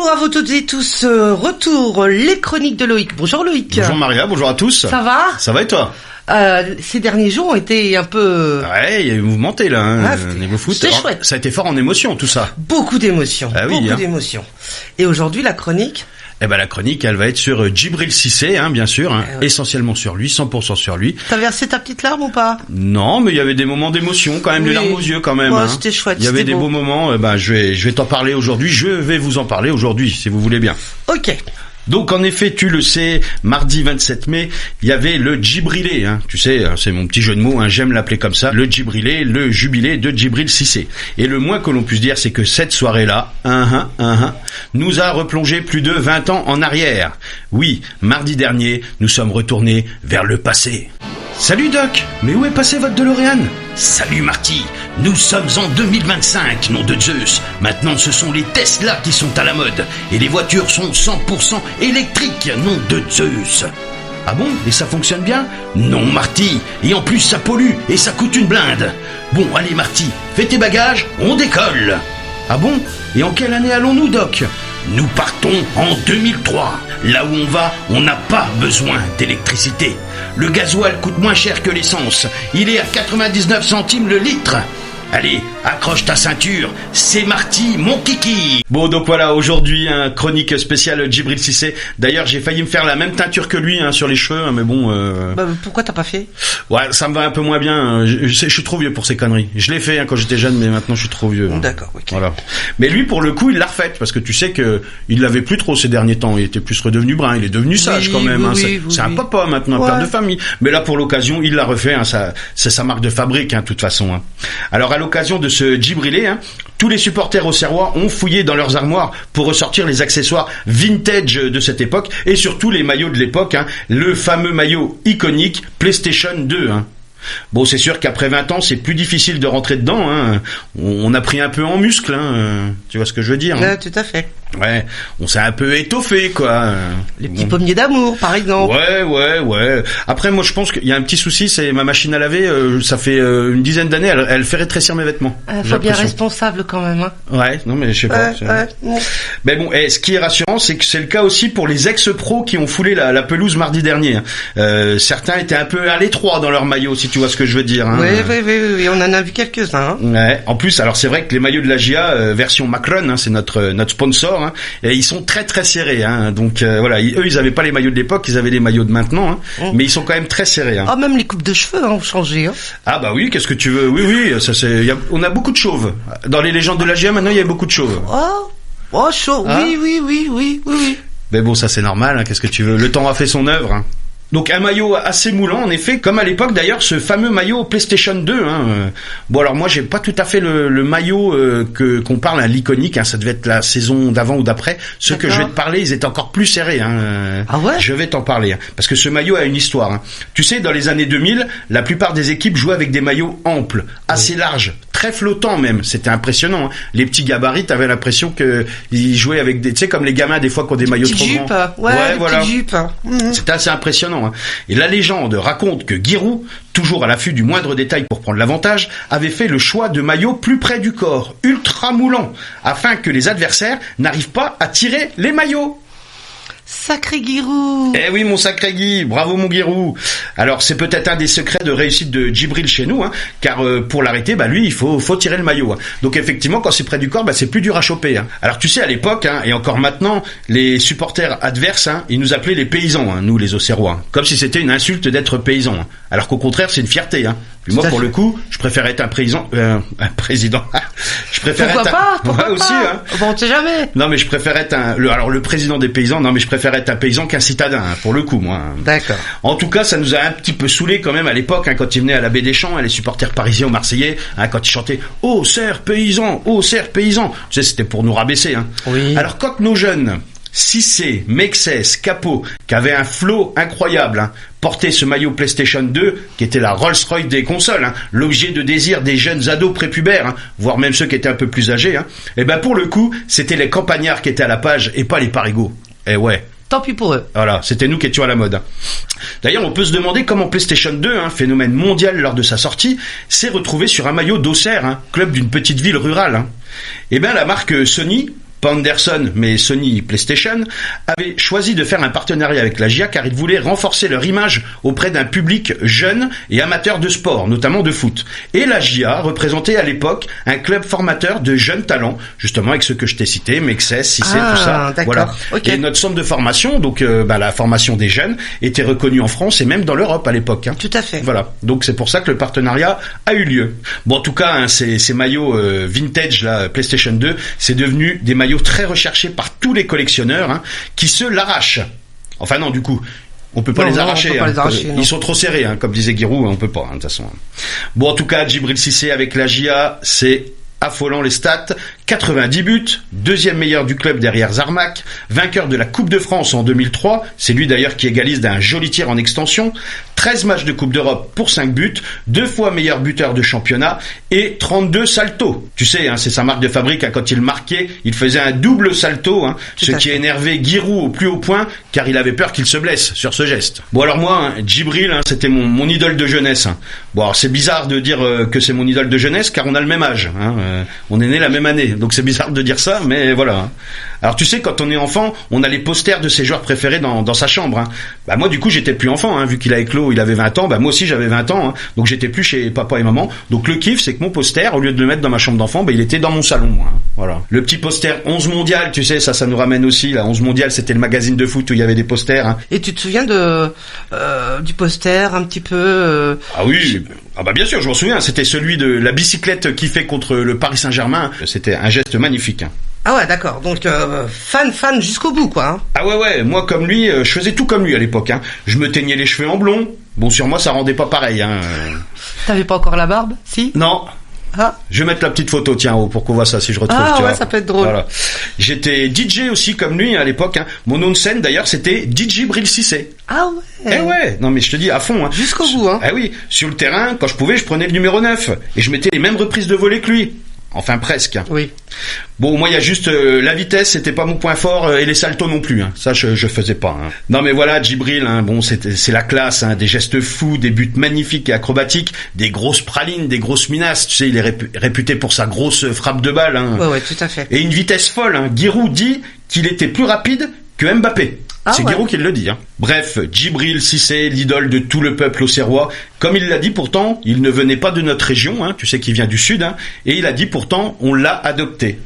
Bonjour à vous toutes et tous, retour les chroniques de Loïc. Bonjour Loïc. Bonjour Maria, bonjour à tous. Ça va ? Ça va et toi ? Ces derniers jours ont été un peu... Ouais, il y a eu mouvementé là, niveau foot. C'était chouette. Ça a été fort en émotion tout ça. Beaucoup d'émotions, d'émotions. Et aujourd'hui la chronique ? Eh ben la chronique, elle va être sur Djibril Cissé, bien sûr, essentiellement sur lui, 100% sur lui. T'as versé ta petite larme ou pas ? Non, mais il y avait des moments d'émotion quand même, les larmes aux yeux quand même. Ouais, c'était chouette. Il y avait des beaux moments. Je vais t'en parler aujourd'hui. Je vais vous en parler aujourd'hui, si vous voulez bien. Ok. Donc en effet, tu le sais, mardi 27 mai, il y avait le Djibrilé, tu sais, c'est mon petit jeu de mots, j'aime l'appeler comme ça, le Djibrilé, le jubilé de Djibril Cissé. Et le moins que l'on puisse dire, c'est que cette soirée-là, nous a replongé plus de 20 ans en arrière. Oui, mardi dernier, nous sommes retournés vers le passé. Salut Doc, mais où est passé votre DeLorean ? Salut Marty, nous sommes en 2025, nom de Zeus. Maintenant ce sont les Tesla qui sont à la mode. Et les voitures sont 100% électriques, nom de Zeus. Ah bon ? Et ça fonctionne bien ? Non Marty, et en plus ça pollue et ça coûte une blinde. Bon allez Marty, fais tes bagages, on décolle. Ah bon ? Et en quelle année allons-nous Doc ? Nous partons en 2003. Là où on va, on n'a pas besoin d'électricité. Le gasoil coûte moins cher que l'essence. Il est à 99 centimes le litre. Allez, accroche ta ceinture, c'est Marty, mon kiki. Bon, donc voilà, aujourd'hui, chronique spéciale Djibril Cissé. D'ailleurs, j'ai failli me faire la même teinture que lui sur les cheveux, mais bon... pourquoi t'as pas fait ? Ouais, ça me va un peu moins bien. Je suis trop vieux pour ces conneries. Je l'ai fait quand j'étais jeune, mais maintenant je suis trop vieux. D'accord, ok. Voilà. Mais lui, pour le coup, il l'a refaite, parce que tu sais que il l'avait plus trop ces derniers temps. Il était plus redevenu brun, il est devenu sage quand même. C'est un papa maintenant, un père de famille. Mais là, pour l'occasion, il l'a refait. C'est sa marque de fabrique, de toute façon. Alors, à l'occasion de ce Djibrilé, tous les supporters auxerrois ont fouillé dans leurs armoires pour ressortir les accessoires vintage de cette époque et surtout les maillots de l'époque, le fameux maillot iconique PlayStation 2. Bon, c'est sûr qu'après 20 ans, c'est plus difficile de rentrer dedans. On a pris un peu en muscle, tu vois ce que je veux dire. Tout à fait. Ouais, on s'est un peu étoffé, quoi. Les petits pommiers d'amour, par exemple. Ouais. Après, moi, je pense qu'il y a un petit souci, c'est ma machine à laver, ça fait une dizaine d'années, elle fait rétrécir mes vêtements. Faut bien responsable quand même. Ouais, non, mais je sais pas. Mais bon, ce qui est rassurant, c'est que c'est le cas aussi pour les ex-pros qui ont foulé la pelouse mardi dernier. Certains étaient un peu à l'étroit dans leur maillot, si tu vois ce que je veux dire. Oui, on en a vu quelques-uns. Ouais. En plus, alors c'est vrai que les maillots de la GIA version Macron, c'est notre sponsor. Et ils sont très très serrés, donc voilà, eux ils avaient pas les maillots de l'époque, ils avaient les maillots de maintenant, mais ils sont quand même très serrés. Même les coupes de cheveux ont changé. Ah bah oui, qu'est-ce que tu veux ? Oui, ça c'est, on a beaucoup de chauves. Dans les légendes de la GIA maintenant il y a beaucoup de chauves. Chauve. Oui. Mais bon, ça c'est normal, qu'est-ce que tu veux ? Le temps a fait son œuvre. Donc un maillot assez moulant en effet, comme à l'époque d'ailleurs ce fameux maillot PlayStation 2. Bon alors moi j'ai pas tout à fait le maillot qu'on parle l'iconique, ça devait être la saison d'avant ou d'après. Ceux que je vais te parler, ils étaient encore plus serrés. Ah ouais ? Je vais t'en parler parce que ce maillot a une histoire. Tu sais, dans les années 2000, la plupart des équipes jouaient avec des maillots amples, assez larges, très flottants même. C'était impressionnant. Les petits gabarits, t'avais l'impression que ils jouaient avec des, tu sais, comme les gamins des fois qui ont des maillots trop grands. Ouais, voilà. Petites jupes. C'était assez impressionnant. Et la légende raconte que Giroud, toujours à l'affût du moindre détail pour prendre l'avantage, avait fait le choix de maillots plus près du corps, ultra moulants, afin que les adversaires n'arrivent pas à tirer les maillots. Sacré Giroud. Eh oui, mon sacré Guy, bravo mon Giroud. Alors c'est peut-être un des secrets de réussite de Djibril chez nous, car pour l'arrêter, lui, il faut tirer le maillot. Donc effectivement, quand c'est près du corps, c'est plus dur à choper. Alors tu sais, à l'époque, et encore maintenant, les supporters adverses, ils nous appelaient les paysans, nous les Auxerrois, comme si c'était une insulte d'être paysan. Alors qu'au contraire, c'est une fierté. Puis moi, pour le coup, je préfère être un président. Je préfère Pourquoi pas aussi. Bon, on sait jamais. Non, mais je préfère être le président des paysans. Non, mais je préfère être un paysan qu'un citadin, pour le coup, moi. D'accord. En tout cas, ça nous a un petit peu saoulé quand même à l'époque, quand ils venaient à la Baie des Champs, les supporters parisiens ou marseillais, quand ils chantaient « Oh, serre paysan, oh, serre paysan ». Tu sais, c'était pour nous rabaisser. Oui. Alors, quand nos jeunes Cissé, Mexès, Capot, qui avait un flow incroyable, portait ce maillot PlayStation 2, qui était la Rolls-Royce des consoles, l'objet de désir des jeunes ados prépubères, voire même ceux qui étaient un peu plus âgés, et pour le coup, c'était les campagnards qui étaient à la page et pas les parigots. Eh ouais. Tant pis pour eux. Voilà, c'était nous qui étions à la mode. D'ailleurs, on peut se demander comment PlayStation 2, phénomène mondial lors de sa sortie, s'est retrouvé sur un maillot d'Auxerre, club d'une petite ville rurale. La marque Sony pas Anderson, mais Sony PlayStation, avaient choisi de faire un partenariat avec la GIA car ils voulaient renforcer leur image auprès d'un public jeune et amateur de sport, notamment de foot. Et la GIA représentait à l'époque un club formateur de jeunes talents, justement avec ceux que je t'ai cités, Mexès, Cissé, tout ça. D'accord. Voilà. Okay. Et notre centre de formation, donc la formation des jeunes, était reconnue en France et même dans l'Europe à l'époque. Tout à fait. Voilà. Donc c'est pour ça que le partenariat a eu lieu. Bon, en tout cas, hein, ces maillots vintage, là, PlayStation 2, c'est devenu des maillots très recherchés par tous les collectionneurs, hein, qui se l'arrachent. Enfin non, du coup, on peut pas les arracher. On peut pas les arracher, ils sont trop serrés, hein, comme disait Giroud, on peut pas, de toute façon. Bon, en tout cas, Djibril Cissé avec la GIA, c'est affolant les stats. 90 buts, deuxième meilleur du club derrière Zarmac, vainqueur de la Coupe de France en 2003, c'est lui d'ailleurs qui égalise d'un joli tir en extension, 13 matchs de Coupe d'Europe pour 5 buts, 2 fois meilleur buteur de championnat et 32 saltos. Tu sais, hein, c'est sa marque de fabrique, hein, quand il marquait, il faisait un double salto, hein, ce qui énervait Giroud au plus haut point, car il avait peur qu'il se blesse sur ce geste. Bon alors moi, hein, Djibril, hein, c'était mon idole de jeunesse. Hein. Bon alors c'est bizarre de dire que c'est mon idole de jeunesse, car on a le même âge, hein, on est né la même année. Donc c'est bizarre de dire ça, mais voilà. Alors tu sais, quand on est enfant, on a les posters de ses joueurs préférés dans sa chambre. Hein. Bah moi du coup j'étais plus enfant, hein, vu qu'il a éclos, il avait 20 ans. Bah moi aussi j'avais 20 ans, hein, donc j'étais plus chez papa et maman. Donc le kiff, c'est que mon poster, au lieu de le mettre dans ma chambre d'enfant, bah il était dans mon salon. Hein. Voilà. Le petit poster 11 mondial, tu sais, ça nous ramène aussi. La 11 mondial, c'était le magazine de foot où il y avait des posters. Hein. Et tu te souviens du poster un petit peu Ah oui. Ah bah bien sûr, je m'en souviens. C'était celui de la bicyclette qui fait contre le Paris Saint-Germain. C'était un geste magnifique. Hein. Ah ouais, d'accord. Donc fan jusqu'au bout, quoi. Hein. Ah ouais. Moi, comme lui, je faisais tout comme lui à l'époque. Hein. Je me teignais les cheveux en blond. Bon, sur moi, ça rendait pas pareil. Hein. T'avais pas encore la barbe, si? Non. Ah. Je vais mettre la petite photo, tiens, pour qu'on voit ça, si je retrouve. Ah tu ouais, vois. ça peut être drôle. Voilà. J'étais DJ aussi comme lui à l'époque. Hein. Mon nom de scène, d'ailleurs, c'était DJ Bril Cissé. Ah ouais. Eh ouais. Non mais je te dis à fond. Hein. Jusqu'au bout, hein. Ah oui. Sur le terrain, quand je pouvais, je prenais le numéro 9 et je mettais les mêmes reprises de volée que lui. Enfin presque. Oui. Bon, moi il y a juste la vitesse, c'était pas mon point fort, et les saltos non plus. Hein. Ça je faisais pas. Hein. Non mais voilà, Djibril, hein, bon c'est la classe, hein, des gestes fous, des buts magnifiques et acrobatiques, des grosses pralines, des grosses minasses. Tu sais, il est réputé pour sa grosse frappe de balle. Hein. Ouais, tout à fait. Et une vitesse folle. Hein. Giroud dit qu'il était plus rapide que Mbappé. C'est Giroud qui le dit. Hein. Bref, Djibril Cissé, l'idole de tout le peuple auxerrois. Comme il l'a dit pourtant, il ne venait pas de notre région, hein, tu sais qu'il vient du sud, hein, et il a dit pourtant, on l'a adopté.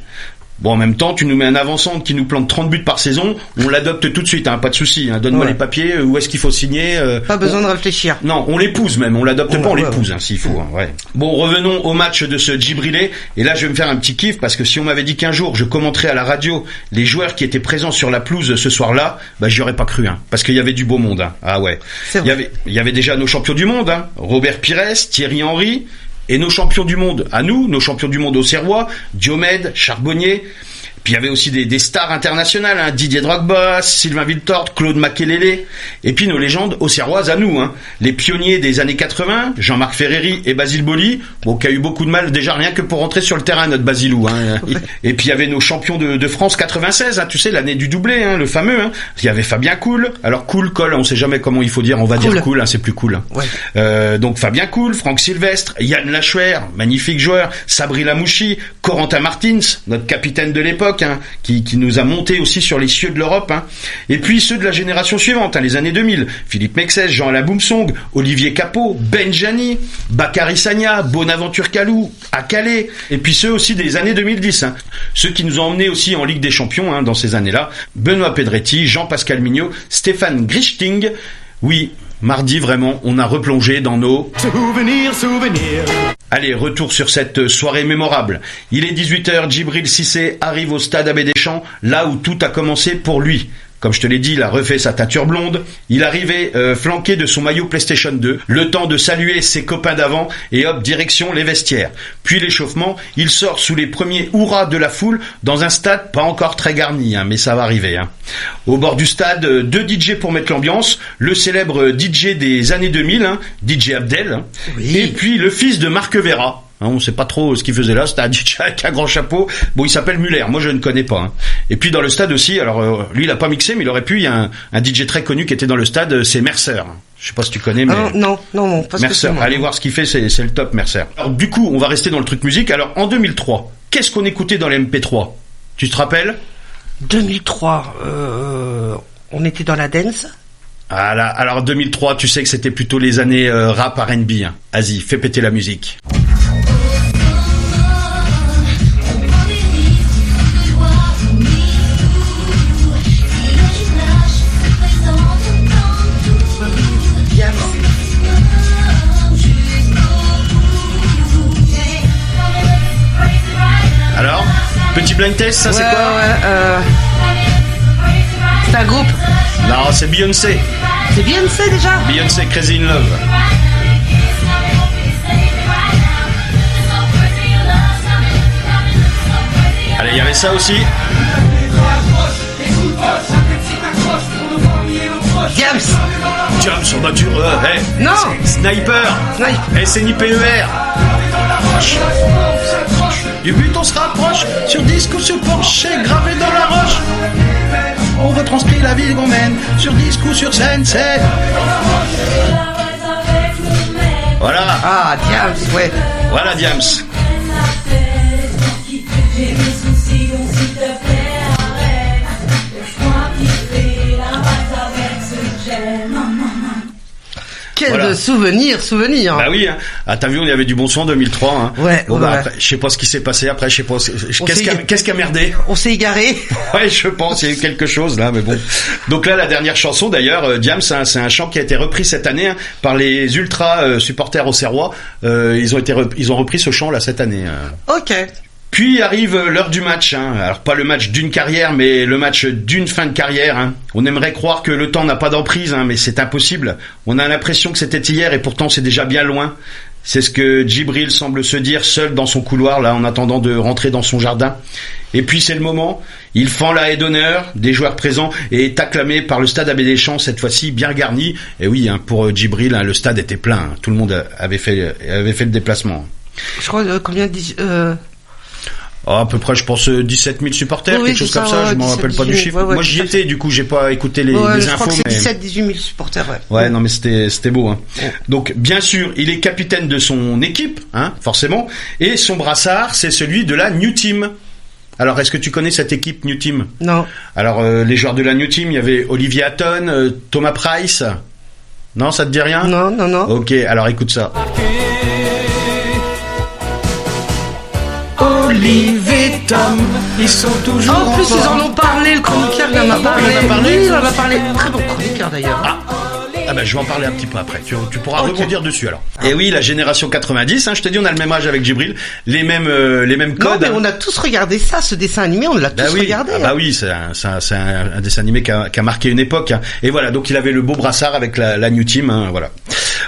Bon, en même temps, tu nous mets un avançant qui nous plante 30 buts par saison, on l'adopte tout de suite, hein, pas de souci. Hein. Donne-moi les papiers, où est-ce qu'il faut signer. Pas besoin de réfléchir. Non, on l'épouse même, on l'adopte pas, on l'épouse, hein, s'il faut. Hein, ouais. Bon, revenons au match de ce Djibrilé, et là je vais me faire un petit kiff, parce que si on m'avait dit qu'un jour je commenterais à la radio les joueurs qui étaient présents sur la pelouse ce soir-là, bah j'y aurais pas cru, hein, parce qu'il y avait du beau monde. Hein. Ah ouais. Il y avait déjà nos champions du monde, hein, Robert Pires, Thierry Henry, et nos champions du monde à nous, nos champions du monde auxerrois, Diomède, Charbonnier. Puis il y avait aussi des stars internationales, hein, Didier Drogba, Sylvain Wiltord, Claude Makelele, et puis nos légendes auxerroises à nous, hein, les pionniers des années 80, Jean-Marc Ferreri et Basile Boli, bon, qui a eu beaucoup de mal déjà rien que pour rentrer sur le terrain, notre Basilou. Hein. Et puis il y avait nos champions de France 96, hein, tu sais, l'année du doublé, hein, le fameux. Hein. Il y avait Fabien Cool, alors Cool, Col, on sait jamais comment il faut dire, on va dire Cool, hein, c'est plus cool. Hein. Ouais. Donc Fabien Cool, Franck Sylvestre, Yann Lachuer, magnifique joueur, Sabri Lamouchi, Corentin Martins, notre capitaine de l'époque, hein, qui nous a monté aussi sur les cieux de l'Europe, hein. Et puis ceux de la génération suivante, hein, les années 2000, Philippe Mexès, Jean-Alain Boumsong, Olivier Capot, Benjani, Bakary Sagna, Bonaventure Kalou, Akale, et puis ceux aussi des années 2010, hein. Ceux qui nous ont emmenés aussi en Ligue des Champions, hein, dans ces années-là, Benoît Pedretti, Jean-Pascal Mignot, Stéphane Grichting. Oui, mardi vraiment, on a replongé dans nos souvenirs. Allez, retour sur cette soirée mémorable. Il est 18h, Djibril Cissé arrive au stade Abbé Deschamps, là où tout a commencé pour lui. Comme je te l'ai dit, il a refait sa teinture blonde. Il arrivait flanqué de son maillot PlayStation 2. Le temps de saluer ses copains d'avant et hop, direction les vestiaires. Puis l'échauffement, il sort sous les premiers hurrahs de la foule dans un stade pas encore très garni, hein, mais ça va arriver. Hein. Au bord du stade, 2 DJ pour mettre l'ambiance. Le célèbre DJ des années 2000, hein, DJ Abdel. Hein, oui. Et puis le fils de Marc Vera. Hein, on sait pas trop ce qu'il faisait là, c'était un DJ avec un grand chapeau. Bon, il s'appelle Muller, moi je ne connais pas. Hein. Et puis dans le stade aussi, alors lui il a pas mixé, mais il aurait pu, il y a un DJ très connu qui était dans le stade, c'est Mercer. Je sais pas si tu connais, mais... Non, pas Mercer, allez voir ce qu'il fait, c'est le top, Mercer. Alors du coup, on va rester dans le truc musique. Alors en 2003, qu'est-ce qu'on écoutait dans les MP3 ? Tu te rappelles? 2003, on était dans la dance. Ah là, alors 2003, tu sais que c'était plutôt les années rap R&B. Hein. Vas-y, fais péter la musique. Alors, petit blind test, ça c'est quoi? C'est un groupe. Non, c'est Beyoncé. C'est Beyoncé déjà. Beyoncé, Crazy in Love. Allez, il y avait ça aussi. James. James, on va dire, hey. Non. Sniper. SNIPER. Du but, on se rapproche. Sur disque ou sur Porsche, gravé dans la roche. On retranscrit la vie qu'on mène. Sur disque ou sur scène, c'est... Voilà. Ah, Diams, ouais. Voilà, Diams. Quel Voilà. souvenir. Bah oui, hein. Ah, t'as vu, on y avait du bon son en 2003, hein. Ouais, Bon, ouais, bah, ouais. après, je sais pas ce qui s'est passé après, je sais pas, s'est- qu'est-ce qui a merdé? On s'est égaré. Ouais, je pense, il y a eu quelque chose là, mais bon. Donc là, la dernière chanson d'ailleurs, Diams, hein, c'est un chant qui a été repris cette année hein, par les ultra supporters auxerrois. Ils ont repris ce chant là cette année. Ok. Puis arrive l'heure du match. Hein. Alors pas le match d'une carrière, mais le match d'une fin de carrière. Hein. On aimerait croire que le temps n'a pas d'emprise, hein, mais c'est impossible. On a l'impression que c'était hier et pourtant c'est déjà bien loin. C'est ce que Djibril semble se dire seul dans son couloir là en attendant de rentrer dans son jardin. Et puis c'est le moment, il fend la haie d'honneur des joueurs présents et est acclamé par le stade Abbé Deschamps, cette fois-ci bien garni. Et oui, hein, pour Djibril, hein, le stade était plein, hein. Tout le monde avait fait le déplacement. Je crois combien À peu près, je pense 17 000 supporters, oui, quelque chose ça, comme ça. ouais, Je m'en rappelle pas du 17 000, chiffre. ouais, Moi, j'y tout à étais, du coup, j'ai pas écouté les je infos. crois que c'est Mais... 17-18 000 supporters, ouais. Ouais, non, mais c'était beau. Hein. Ouais. Donc, bien sûr, il est capitaine de son équipe, hein, forcément, et son brassard, c'est celui de la New Team. Alors, est-ce que tu connais cette équipe New Team? Non. Alors, les joueurs de la New Team, il y avait Olivier Hatton, Thomas Price. Non, ça te dit rien? Non. Ok, alors écoute ça. Olivier et Tom, ils sont toujours en plus, ils en ont parlé, le chroniqueur, il en a parlé. Il en a parlé. Oui, il en a parlé. Très bon chroniqueur, d'ailleurs. Ah ben je vais en parler un petit peu après. Tu pourras rebondir dessus alors. Et oui, la génération 90. Hein, je te dis, on a le même âge avec Djibril, les mêmes codes. Non, mais on a tous regardé ça, ce dessin animé, on l'a tous regardé. Ah bah oui, c'est un dessin animé qui a marqué une époque. Hein. Et voilà, donc il avait le beau brassard avec la New Team. Hein, voilà.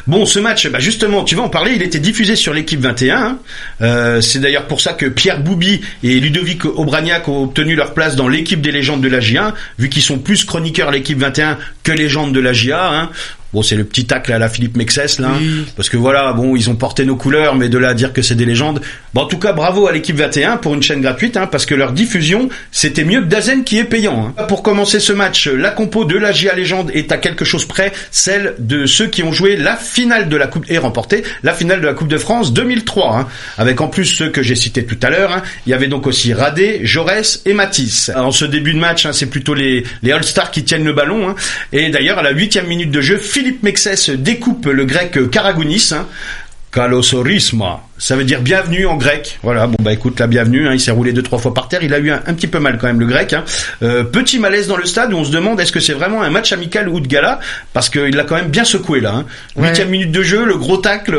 Bon, ce match, bah justement, tu vas en parler. Il était diffusé sur l'équipe 21. Hein. C'est d'ailleurs pour ça que Pierre Boubi et Ludovic Aubragnac ont obtenu leur place dans l'équipe des légendes de la J1, vu qu'ils sont plus chroniqueurs à l'équipe 21 que légendes de la JA. Hein. Bon, c'est le petit tacle à la Philippe Mexès, là. Oui. Parce que voilà, bon, ils ont porté nos couleurs, mais de là à dire que c'est des légendes. Bon, en tout cas, bravo à l'équipe 21 pour une chaîne gratuite, hein, parce que leur diffusion, c'était mieux que Dazen qui est payant, hein. Pour commencer ce match, la compo de la JA Légende est à quelque chose près, celle de ceux qui ont joué la finale de la Coupe, et remporté la finale de la Coupe de France 2003, hein. Avec en plus ceux que j'ai cités tout à l'heure, hein. Il y avait donc aussi Radé, Jaurès et Matisse. En ce début de match, hein, c'est plutôt les All-Stars qui tiennent le ballon, hein. Et d'ailleurs, à la 8e minute de jeu, Philippe Mexès découpe le grec Karagounis, hein. Kalosorisma, ça veut dire bienvenue en grec. Voilà, bon bah écoute, la bienvenue, hein, il s'est roulé 2-3 fois par terre, il a eu un petit peu mal quand même le grec. Hein. Petit malaise dans le stade où on se demande est-ce que c'est vraiment un match amical ou de gala, parce qu'il l'a quand même bien secoué là. Hein. 8e minute de jeu, le gros tacle,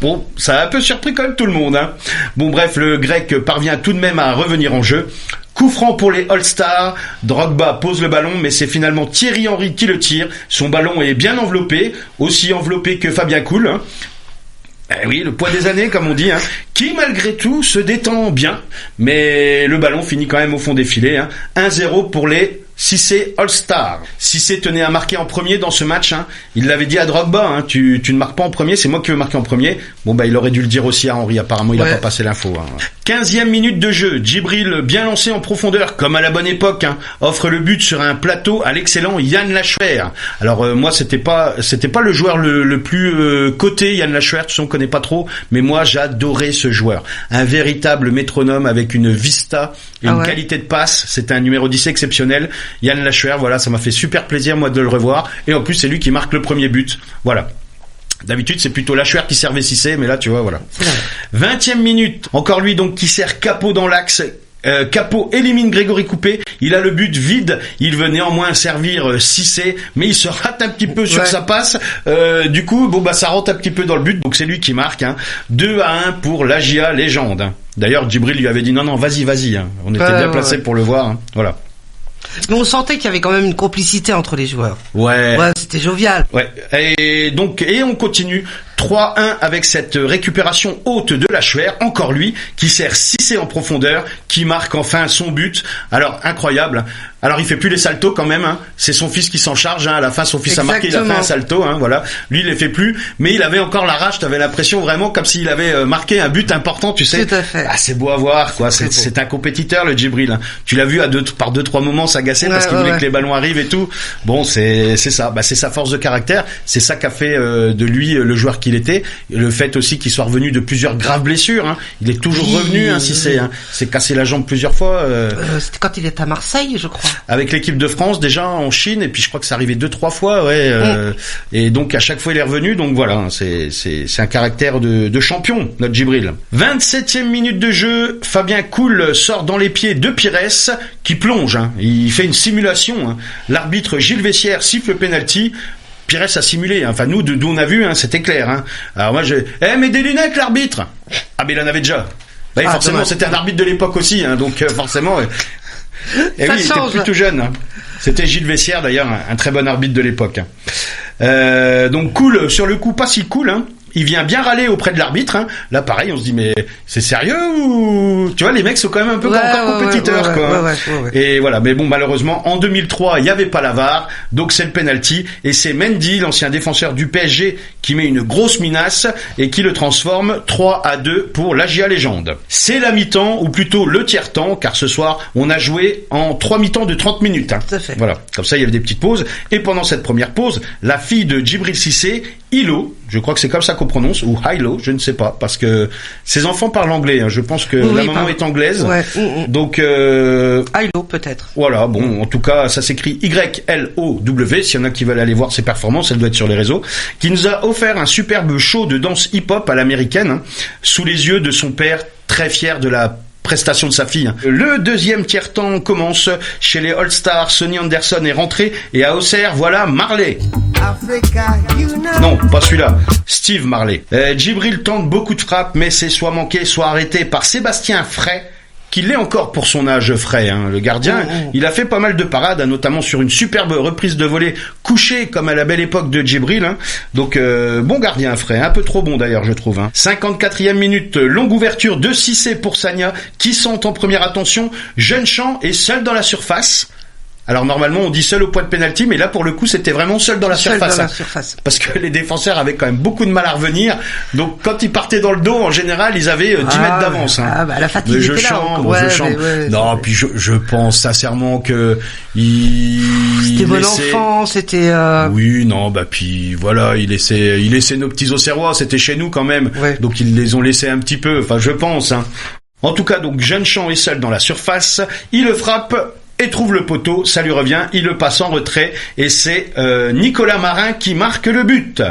bon, ça a un peu surpris quand même tout le monde. Hein. Bon bref, le grec parvient tout de même à revenir en jeu. Coup franc pour les All-Stars, Drogba pose le ballon, mais c'est finalement Thierry Henry qui le tire. Son ballon est bien enveloppé, aussi enveloppé que Fabien Cool. Hein. Eh oui, le poids des années, comme on dit, hein, qui malgré tout se détend bien, mais le ballon finit quand même au fond des filets. Hein. 1-0 pour les Cissé All-Star. Cissé tenait à marquer en premier dans ce match. Hein. Il l'avait dit à Drogba, hein, tu ne marques pas en premier, c'est moi qui veux marquer en premier. Bon bah il aurait dû le dire aussi à Henry, apparemment il a pas passé l'info. Hein. 15e minute de jeu. Djibril, bien lancé en profondeur, comme à la bonne époque, offre le but sur un plateau à l'excellent Yann Lachuer. Alors moi, c'était pas le joueur le plus coté, Yann Lachuer, tu sais, on connaît pas trop, mais moi j'adorais ce joueur. Un véritable métronome avec une vista et une qualité de passe. C'était un numéro 10 exceptionnel. Yann Lachuer, voilà, ça m'a fait super plaisir moi de le revoir. Et en plus, c'est lui qui marque le premier but. Voilà. D'habitude, c'est plutôt Lachuer qui servait Cissé, mais là, tu vois, voilà. 20e minute. Encore lui, donc, qui sert Capot dans l'axe. Capot élimine Grégory Coupé, il a le but vide, il veut néanmoins servir Cissé, mais il se rate un petit peu sur sa passe, du coup ça rentre un petit peu dans le but, donc c'est lui qui marque, 2-1 pour l'AGIA Légende. D'ailleurs Djibril lui avait dit non vas-y, on était bien placé pour le voir, voilà. Mais on sentait qu'il y avait quand même une complicité entre les joueurs. Ouais, c'était jovial. Ouais. Et on continue 3-1 avec cette récupération haute de Lachuer, encore lui, qui sert Cissé en profondeur, qui marque enfin son but. Alors, incroyable. Alors, il fait plus les saltos quand même, c'est son fils qui s'en charge, à la fin, son fils a marqué, il a fait un salto, voilà. Lui, il les fait plus, mais il avait encore la rage, t'avais l'impression vraiment comme s'il avait marqué un but important, tu sais. Tout à fait. Ah, c'est beau à voir, quoi. C'est un compétiteur, le Djibril. Tu l'as vu par 2-3 moments s'agacer parce qu'il voulait que les ballons arrivent et tout. Bon, c'est ça. C'est sa force de caractère. C'est ça qu'a fait de lui le joueur qu'il était. Le fait aussi qu'il soit revenu de plusieurs graves blessures, Il est toujours revenu, Cissé, s'est cassé la jambe plusieurs fois. C'était quand il était à Marseille, je crois. Avec l'équipe de France, déjà en Chine, et puis je crois que ça arrivait 2-3 fois, et donc à chaque fois il est revenu, donc voilà, c'est un caractère de champion, notre Djibril. 27e minute de jeu, Fabien Coul sort dans les pieds de Pires, qui plonge, il fait une simulation, L'arbitre Gilles Vessière siffle le penalty. Pires a simulé, enfin nous, d'où on a vu, c'était clair, Alors moi mais des lunettes l'arbitre. Ah mais il en avait déjà. Forcément dommage. C'était un arbitre de l'époque aussi, donc forcément. Et oui, il était plutôt jeune. C'était Gilles Vessière d'ailleurs, un très bon arbitre de l'époque. Donc cool, sur le coup pas si cool, Il vient bien râler auprès de l'arbitre, Là, pareil, on se dit, mais c'est sérieux ou... Tu vois, les mecs sont quand même un peu encore compétiteurs, quoi. Ouais. Et voilà. Mais bon, malheureusement, en 2003, il n'y avait pas la VAR. Donc, c'est le penalty. Et c'est Mendy, l'ancien défenseur du PSG, qui met une grosse minace et qui le transforme 3-2 pour l'AGIA Légende. C'est la mi-temps, ou plutôt le tiers-temps, car ce soir, on a joué en 3 mi-temps de 30 minutes, Tout à fait. Voilà. Comme ça, il y avait des petites pauses. Et pendant cette première pause, la fille de Djibril Cissé, Hilo, je crois que c'est comme ça qu'on prononce, ou Hilo, je ne sais pas, parce que ses enfants parlent anglais, je pense que la maman est anglaise, donc Hilo peut-être. Voilà, bon, en tout cas, ça s'écrit Y-L-O-W, s'il y en a qui veulent aller voir ses performances, elle doit être sur les réseaux, qui nous a offert un superbe show de danse hip-hop à l'américaine, sous les yeux de son père, très fier de la prestation de sa fille. Le deuxième tiers-temps commence chez les All-Stars. Sonny Anderson est rentré et à Auxerre, voilà Marley. Non, pas celui-là. Steve Marley. Djibril tente beaucoup de frappes, mais c'est soit manqué, soit arrêté par Sébastien Frey, qui l'est encore pour son âge Frey, le gardien. Il a fait pas mal de parades, notamment sur une superbe reprise de volée couchée comme à la belle époque de Djibril. Donc bon gardien Frey, un peu trop bon d'ailleurs je trouve. 54e minute, longue ouverture de Cissé pour Sagna, qui sont en première attention. Jeune Champ est seul dans la surface. Alors normalement on dit seul au point de pénalty, mais là pour le coup c'était vraiment seul dans la surface. Parce que les défenseurs avaient quand même beaucoup de mal à revenir. Donc quand ils partaient dans le dos, en général ils avaient 10 mètres d'avance. La fatigue était là. Non, puis je pense sincèrement que c'était bon enfant, c'était. Oui, non, puis voilà, il laissait nos petits Auxerrois, c'était chez nous quand même. Donc ils les ont laissés un petit peu. Enfin je pense. En tout cas donc Jeune Champ est seul dans la surface, il le frappe et trouve le poteau, ça lui revient, il le passe en retrait, et c'est Nicolas Marin qui marque le but.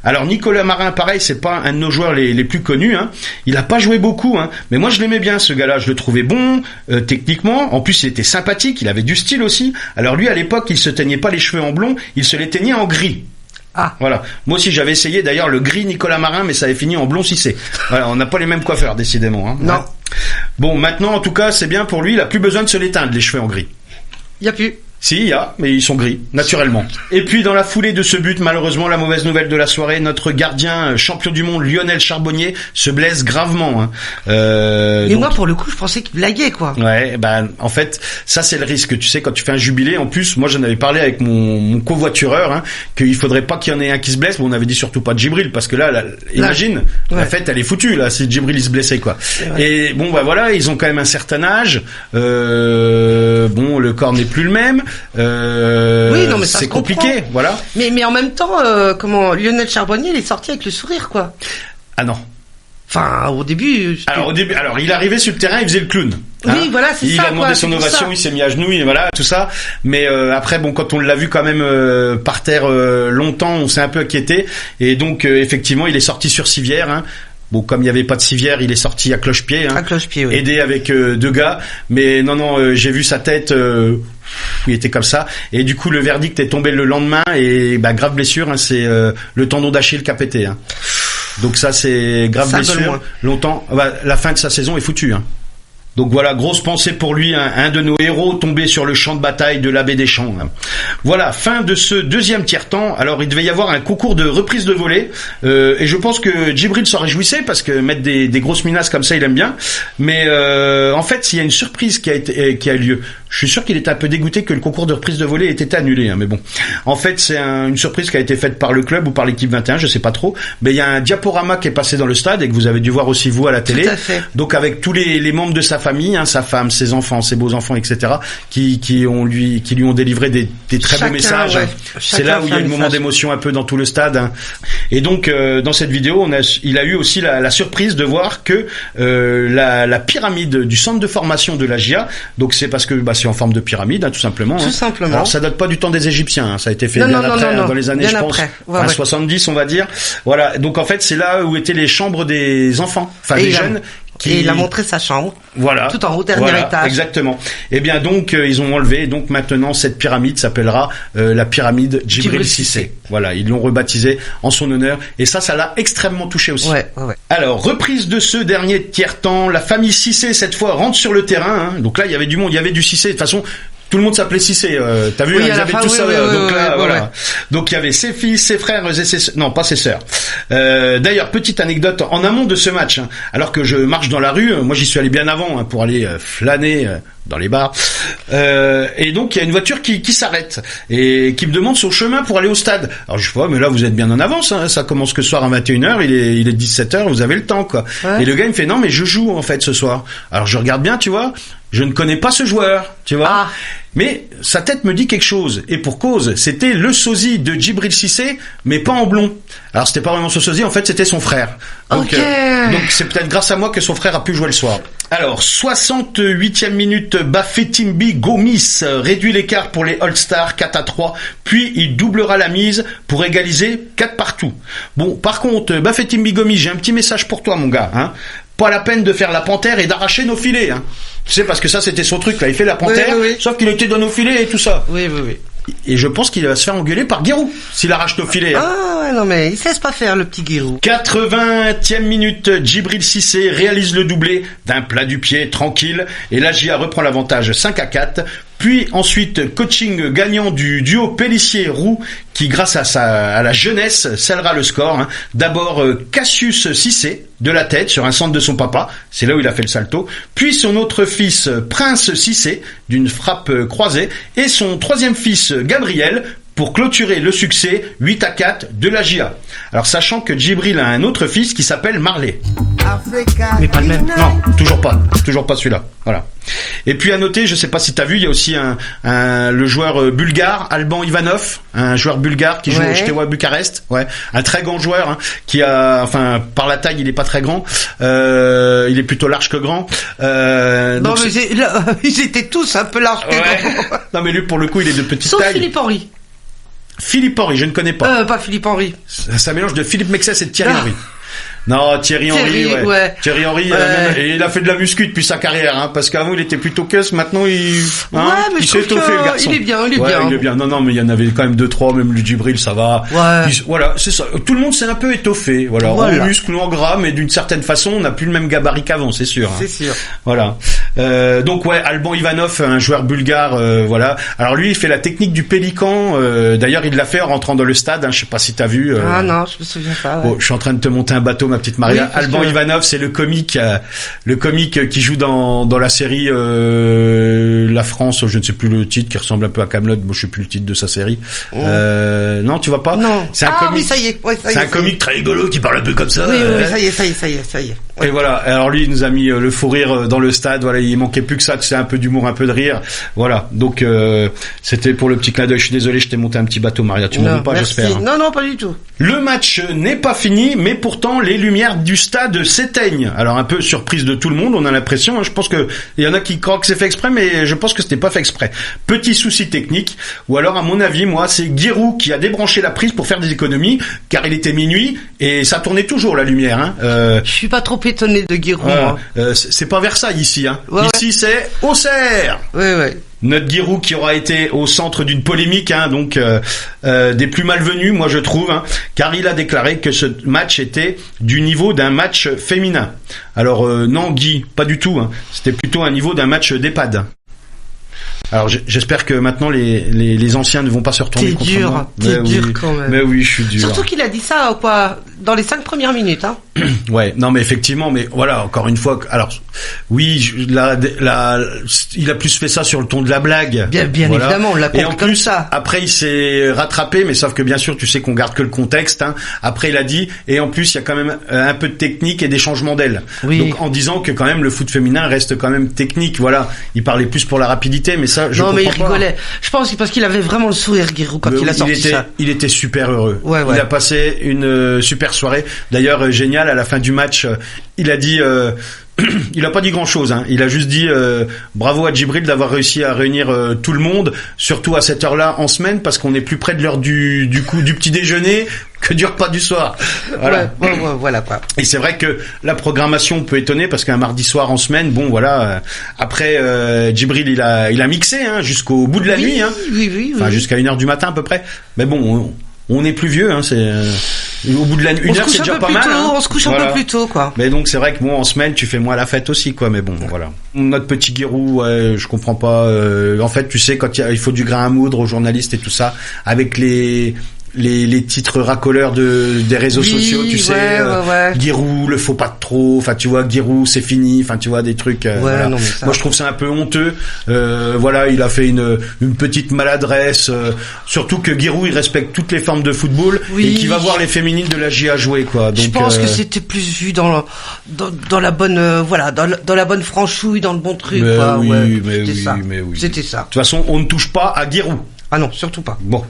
Alors Nicolas Marin, pareil, c'est pas un de nos joueurs les plus connus, il a pas joué beaucoup, mais moi je l'aimais bien ce gars-là, je le trouvais bon, techniquement, en plus il était sympathique, il avait du style aussi. Alors lui à l'époque, il se teignait pas les cheveux en blond, il se les teignait en gris. Voilà. Moi aussi j'avais essayé d'ailleurs le gris Nicolas Marin, mais ça avait fini en blond Cissé. Voilà, on n'a pas les mêmes coiffeurs décidément. Non. Ouais. Bon, maintenant en tout cas c'est bien pour lui, il a plus besoin de se l'éteindre les cheveux en gris. Il y a plus. Si, il y a, mais ils sont gris, naturellement. Et puis, dans la foulée de ce but, malheureusement, la mauvaise nouvelle de la soirée, notre gardien champion du monde, Lionel Charbonnier, se blesse gravement. Hein. Et donc... moi, pour le coup, je pensais qu'il blaguait, quoi. Ouais, en fait, ça c'est le risque. Tu sais, quand tu fais un jubilé, en plus, moi j'en avais parlé avec mon covoitureur, hein, qu'il faudrait pas qu'il y en ait un qui se blesse, mais on avait dit surtout pas de Djibril, parce que là imagine, la fête, elle est foutue, là, si Djibril il se blessait, quoi. Et bon, voilà, ils ont quand même un certain âge, bon, le corps n'est plus le même. Oui, non, mais ça c'est compliqué, voilà. Mais en même temps, Lionel Charbonnier, il est sorti avec le sourire, quoi. Ah non. Enfin, au début. Alors il arrivait sur le terrain, il faisait le clown. Hein, oui, voilà, c'est ça. Il a demandé son ovation, il s'est mis à genoux, et voilà, tout ça. Mais après, bon, quand on l'a vu quand même par terre longtemps, on s'est un peu inquiété. Et donc, effectivement, il est sorti sur civière. Hein. Bon, comme il n'y avait pas de civière, il est sorti à cloche-pied. Hein, à cloche-pied, oui. Aidé avec 2 gars. Mais non, j'ai vu sa tête. Il était comme ça. Et du coup, le verdict est tombé le lendemain. Et grave blessure. Hein, c'est le tendon d'Achille qui a pété. Hein. Donc ça, c'est grave blessure. Longtemps. La fin de sa saison est foutue. Hein. Donc voilà, grosse pensée pour lui, un de nos héros tombé sur le champ de bataille de l'Abbé des Champs. Voilà, fin de ce deuxième tiers-temps. Alors il devait y avoir un concours de reprise de volée, et je pense que Djibril s'en réjouissait parce que mettre des grosses menaces comme ça, il aime bien. Mais en fait, il y a une surprise qui a eu lieu. Je suis sûr qu'il était un peu dégoûté que le concours de reprise de volée ait été annulé, hein, mais bon. En fait, c'est une surprise qui a été faite par le club ou par l'équipe 21, je sais pas trop. Mais il y a un diaporama qui est passé dans le stade et que vous avez dû voir aussi vous à la télé. Tout à fait. Donc avec tous les membres de sa famille, hein, sa femme, ses enfants, ses beaux-enfants, etc., qui lui ont délivré des très beaux messages. Ouais. C'est là où il y a un moment d'émotion un peu dans tout le stade. Hein. Et donc dans cette vidéo, il a eu aussi la surprise de voir que la pyramide du centre de formation de la GIA, donc c'est parce que c'est en forme de pyramide, hein, tout simplement. Tout simplement. Alors ça date pas du temps des Égyptiens, hein, ça a été fait bien après, dans les années, je pense, 70, on va dire. Voilà. Donc en fait, c'est là où étaient les chambres des enfants, enfin des jeunes. Et il a montré sa chambre. Voilà. Tout en haut, dernier étage. Exactement. Et bien donc ils ont enlevé. Donc maintenant cette pyramide s'appellera la pyramide Djibril Cissé. Voilà, ils l'ont rebaptisée en son honneur. Et ça l'a extrêmement touché aussi. Ouais. Alors reprise de ce dernier tiers-temps. La famille Cissé cette fois rentre sur le terrain. Hein. Donc là il y avait du monde, il y avait du Cissé. De toute façon. Tout le monde s'appelait Cissé, t'as vu, ils avaient tout ça, donc là, voilà. Ouais. Donc il y avait ses fils, ses frères et non, pas ses sœurs. D'ailleurs, petite anecdote, en amont de ce match, hein, alors que je marche dans la rue, moi j'y suis allé bien avant, hein, pour aller flâner dans les bars, et donc il y a une voiture qui s'arrête, et qui me demande son chemin pour aller au stade. Alors je vois, mais là vous êtes bien en avance, hein, ça commence que ce soir à 21h, il est 17h, vous avez le temps, quoi. Ouais. Et le gars il me fait, non mais je joue en fait ce soir. Alors je regarde bien, tu vois, je ne connais pas ce joueur, tu vois. Ah. Mais sa tête me dit quelque chose. Et pour cause, c'était le sosie de Djibril Cissé, mais pas en blond. Alors c'était pas vraiment son sosie, en fait c'était son frère. Donc c'est peut-être grâce à moi que son frère a pu jouer le soir. Alors 68e minute, Bafétimbi Gomis réduit l'écart pour les All-Stars 4-3, puis il doublera la mise pour égaliser 4-4. Bon, par contre, Bafétimbi Gomis, j'ai un petit message pour toi mon gars, hein. Pas la peine de faire la panthère et d'arracher nos filets, hein. Tu sais, parce que ça, c'était son truc, là. Il fait la panthère, sauf qu'il était dans nos filets et tout ça. Oui. Et je pense qu'il va se faire engueuler par Guérou, s'il arrache nos filets. Hein. Ah, ouais, non, mais il se laisse pas faire, le petit Guérou. 80e minute, Djibril Cissé réalise le doublé d'un plat du pied, tranquille, et la GIA reprend l'avantage 5-4. Puis ensuite, coaching gagnant du duo Pélissier-Roux, qui grâce à la jeunesse scellera le score. Hein. D'abord Cassius Cissé, de la tête, sur un centre de son papa, c'est là où il a fait le salto. Puis son autre fils, Prince Cissé, d'une frappe croisée. Et son troisième fils, Gabriel, pour clôturer le succès 8-4 de la GIA. Alors sachant que Djibril a un autre fils qui s'appelle Marley. Mais pas le même. Non, toujours pas celui-là. Voilà. Et puis à noter, je sais pas si t'as vu, il y a aussi le joueur bulgare, Alban Ivanov, un joueur bulgare qui joue au Steaua Bucarest, un très grand joueur, hein, qui a, enfin, par la taille, il est pas très grand, il est plutôt large que grand. Non, mais ils étaient tous un peu larges que grands. Non, mais lui, pour le coup, il est de petite taille. Sauf Philippe Henry. Philippe Henry, je ne connais pas. Pas Philippe Henry. Ça mélange de Philippe Mexès et de Thierry Henry. Non, Thierry Henry, ouais. Thierry Henry, et il a fait de la muscu depuis sa carrière, hein, parce qu'avant il était plutôt queuse, maintenant il s'est étoffé, le garçon. Il est bien. Non, mais il y en avait quand même 2-3, même le Djibril, ça va. Ouais. Voilà, c'est ça. Tout le monde s'est un peu étoffé, voilà. En muscle ou en gras, mais d'une certaine façon, on n'a plus le même gabarit qu'avant, c'est sûr. C'est sûr. Voilà. Donc Alban Ivanov, un joueur bulgare, voilà. Alors lui, il fait la technique du pélican. D'ailleurs, il l'a fait en rentrant dans le stade. Hein, je sais pas si t'as vu. Ah non, je me souviens pas. Ouais. Bon, je suis en train de te monter un bateau, ma petite Maria. Oui, Alban Ivanov, c'est le comique qui joue dans la série La France. Je ne sais plus le titre, qui ressemble un peu à Kaamelott. Bon, je sais plus le titre de sa série. Non, tu vois pas. Non. C'est un comique. Oui, ça y est. Ouais, c'est un comique très rigolo qui parle un peu comme ça. Oui, ça y est. Ouais. Et voilà. Alors lui, il nous a mis le fou rire dans le stade. Voilà, il manquait plus que ça. C'est un peu d'humour, un peu de rire. Voilà. Donc c'était pour le petit clin d'œil. Je suis désolé, je t'ai monté un petit bateau, Maria. Tu m'en veux pas, j'espère. Non, pas du tout. Le match n'est pas fini, mais pourtant les lumières du stade s'éteignent. Alors un peu surprise de tout le monde, on a l'impression. Hein, je pense que il y en a qui croient que c'est fait exprès, mais je pense que c'était pas fait exprès. Petit souci technique, ou alors à mon avis, moi, c'est Giroud qui a débranché la prise pour faire des économies, car il était minuit et ça tournait toujours la lumière. Hein. Je suis pas trop étonné de Giroud. C'est pas Versailles ici. Hein. Ouais, ici c'est Auxerre. Ouais. Notre Giroud qui aura été au centre d'une polémique, hein, donc des plus malvenus, moi je trouve, hein, car il a déclaré que ce match était du niveau d'un match féminin. Alors non, Guy, pas du tout. Hein, c'était plutôt un niveau d'un match d'EHPAD. Alors j'espère que maintenant les anciens ne vont pas se retourner contre moi. T'es dur quand même. Mais oui, je suis dur. Surtout qu'il a dit ça dans les 5 premières minutes, hein. Ouais, non mais effectivement, mais voilà, encore une fois, alors oui, il a plus fait ça sur le ton de la blague. Bien voilà. Évidemment, on l'a compris comme ça. Après il s'est rattrapé, mais sauf que bien sûr, tu sais qu'on garde que le contexte, hein. Après il a dit, et en plus il y a quand même un peu de technique et des changements d'aile. Oui. Donc en disant que quand même le foot féminin reste quand même technique, voilà. Il parlait plus pour la rapidité, mais ça je comprends pas. Non mais il rigolait. Je pense parce qu'il avait vraiment le sourire, Giroud, quand il a sorti ça. Il était super heureux. Ouais. Il a passé une super soirée. D'ailleurs génial, à la fin du match, il a dit il a pas dit grand chose, hein. Il a juste dit bravo à Djibril d'avoir réussi à réunir tout le monde, surtout à cette heure-là en semaine, parce qu'on est plus près de l'heure du petit déjeuner que du repas du soir. Voilà. Ouais, voilà quoi. Et c'est vrai que la programmation peut étonner, parce qu'un mardi soir en semaine, bon voilà. Après Djibril il a mixé, hein, jusqu'au bout de la nuit, hein. Oui. Enfin jusqu'à 1h du matin à peu près. Mais bon. On est plus vieux, hein, c'est au bout de la nuit. 1 heure, c'est déjà pas mal. Hein. On se couche un peu plus tôt, quoi. Mais donc c'est vrai que en semaine, tu fais moins la fête aussi, quoi. Mais bon, voilà. Notre petit Giroud, je comprends pas. En fait, tu sais, quand il faut du grain à moudre aux journalistes et tout ça, avec les titres racoleurs des réseaux sociaux, tu sais, ouais. Giroud, le faut pas trop, enfin tu vois, Giroud c'est fini, enfin tu vois des trucs. Voilà. Non, mais ça... Moi je trouve ça un peu honteux. Voilà, il a fait une petite maladresse. Surtout que Giroud il respecte toutes les formes de football et qui va voir les féminines de la GIA jouer, quoi. Donc, je pense que c'était plus vu dans la bonne dans la bonne franchouille, dans le bon truc. Mais quoi. Oui. C'était ça. De toute façon, on ne touche pas à Giroud. Ah non, surtout pas. Bon.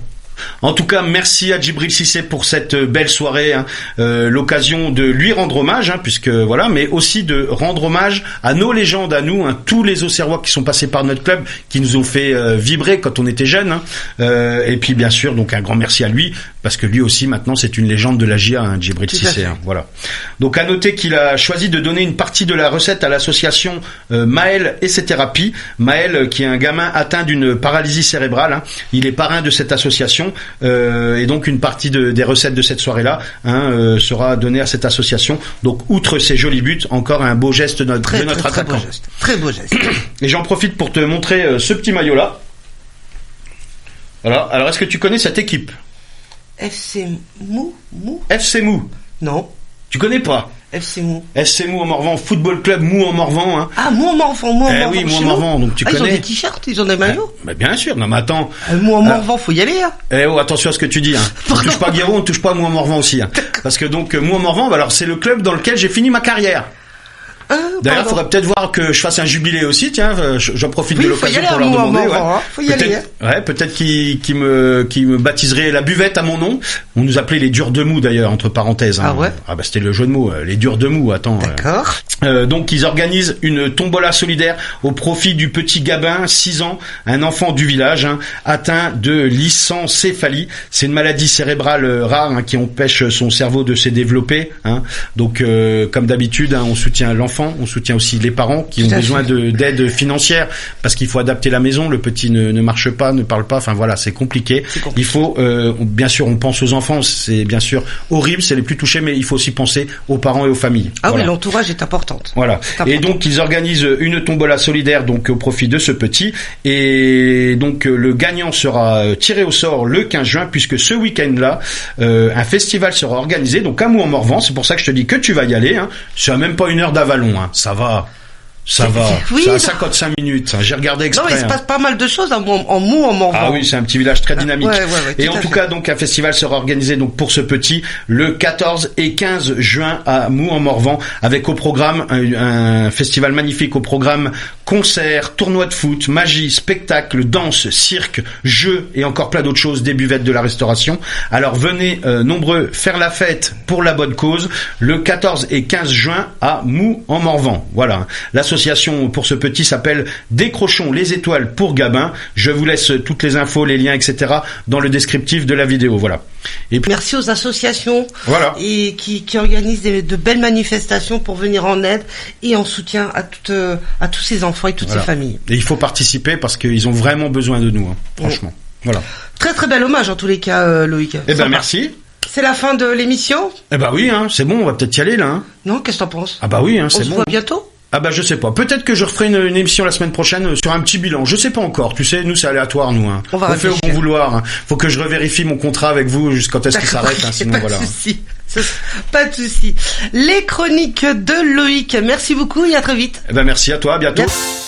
En tout cas, merci à Djibril Cissé pour cette belle soirée, hein. L'occasion de lui rendre hommage, hein, puisque voilà, mais aussi de rendre hommage à nos légendes, à nous, hein, tous les Auxerrois qui sont passés par notre club, qui nous ont fait vibrer quand on était jeunes, hein. Et puis bien sûr, donc un grand merci à lui, parce que lui aussi maintenant c'est une légende de la GIA, hein, Djibril Cissé, hein, voilà. Donc à noter qu'il a choisi de donner une partie de la recette à l'association Maël et ses thérapies. Maël, qui est un gamin atteint d'une paralysie cérébrale, hein, il est parrain de cette association. Et donc une partie des recettes de cette soirée-là, hein, sera donnée à cette association. Donc outre ces jolis buts, encore un beau geste de notre attaquant. Très beau geste. Et j'en profite pour te montrer ce petit maillot-là. Voilà. Alors est-ce que tu connais cette équipe? FC Mou. FC Mou. Non. Tu connais pas? FC Mou. FC Mou en Morvan, football club Mou en Morvan, hein. Ah, Mou en Morvan. Oui, Mou en Morvan, donc tu connais. Ils ont des t-shirts, ils ont des maillots. Mais bien sûr, non mais attends. Mou en Morvan, faut y aller, hein. Attention à ce que tu dis, hein. On touche pas Giroud, on touche pas Mou en Morvan aussi, hein. Parce que donc Mou en Morvan, alors c'est le club dans lequel j'ai fini ma carrière. D'ailleurs, il faudrait peut-être voir que je fasse un jubilé aussi, tiens, j'en profite de l'occasion pour leur demander. Faut y aller. Peut-être qu'ils me baptiseraient la buvette à mon nom. On nous appelait les durs de mou d'ailleurs, entre parenthèses. Ah ouais? Ah bah c'était le jeu de mots, les durs de mou, attends. D'accord. Donc ils organisent une tombola solidaire au profit du petit Gabin, 6 ans, un enfant du village, atteint de lysencéphalie. C'est une maladie cérébrale rare qui empêche son cerveau de se développer. Donc comme d'habitude, on soutient l'enfant, on soutient aussi les parents qui ont besoin d'aide financière parce qu'il faut adapter la maison. Le petit ne marche pas, ne parle pas. Enfin voilà, c'est compliqué. Il faut bien sûr, on pense aux enfants. C'est bien sûr horrible, c'est les plus touchés, mais il faut aussi penser aux parents et aux familles. Ah oui, l'entourage est important. Voilà. Et donc ils organisent une tombola solidaire donc au profit de ce petit et donc le gagnant sera tiré au sort le 15 juin puisque ce week-end-là un festival sera organisé donc à Mou-en-Morvan. C'est pour ça que je te dis que tu vas y aller. C'est même pas 1 heure d'Avalon. Ça va. Oui, c'est à 55 minutes. J'ai regardé exprès. Non, il se passe pas mal de choses en Mou-en-Morvan. Ah oui, c'est un petit village très dynamique. Ouais, et en tout cas, donc, un festival sera organisé donc pour ce petit le 14 et 15 juin à Mou-en-Morvan avec au programme un festival magnifique au programme concerts, tournois de foot, magie, spectacle, danse, cirque, jeux et encore plein d'autres choses, des buvettes de la restauration. Alors venez nombreux faire la fête pour la bonne cause le 14 et 15 juin à Mou-en-Morvan. Voilà. L'association pour ce petit s'appelle Décrochons les étoiles pour Gabin. Je vous laisse toutes les infos, les liens, etc. dans le descriptif de la vidéo. Voilà. Et puis, merci aux associations et qui organisent de belles manifestations pour venir en aide et en soutien à tous ces enfants et toutes ces familles. Et il faut participer parce qu'ils ont vraiment besoin de nous, franchement. Voilà. Très très bel hommage en tous les cas, Loïc. Merci. C'est la fin de l'émission. Oui, c'est bon, on va peut-être y aller là. Non, qu'est-ce que t'en penses? C'est bon. On se voit bientôt. Je sais pas. Peut-être que je referai une émission la semaine prochaine sur un petit bilan. Je sais pas encore. Tu sais, nous c'est aléatoire, nous. On fait au bon vouloir. Faut que je revérifie mon contrat avec vous jusqu'à quand est-ce qu'il s'arrête. Sinon voilà. Pas de souci. Les chroniques de Loïc. Merci beaucoup et à très vite. Merci à toi. À bientôt. Merci.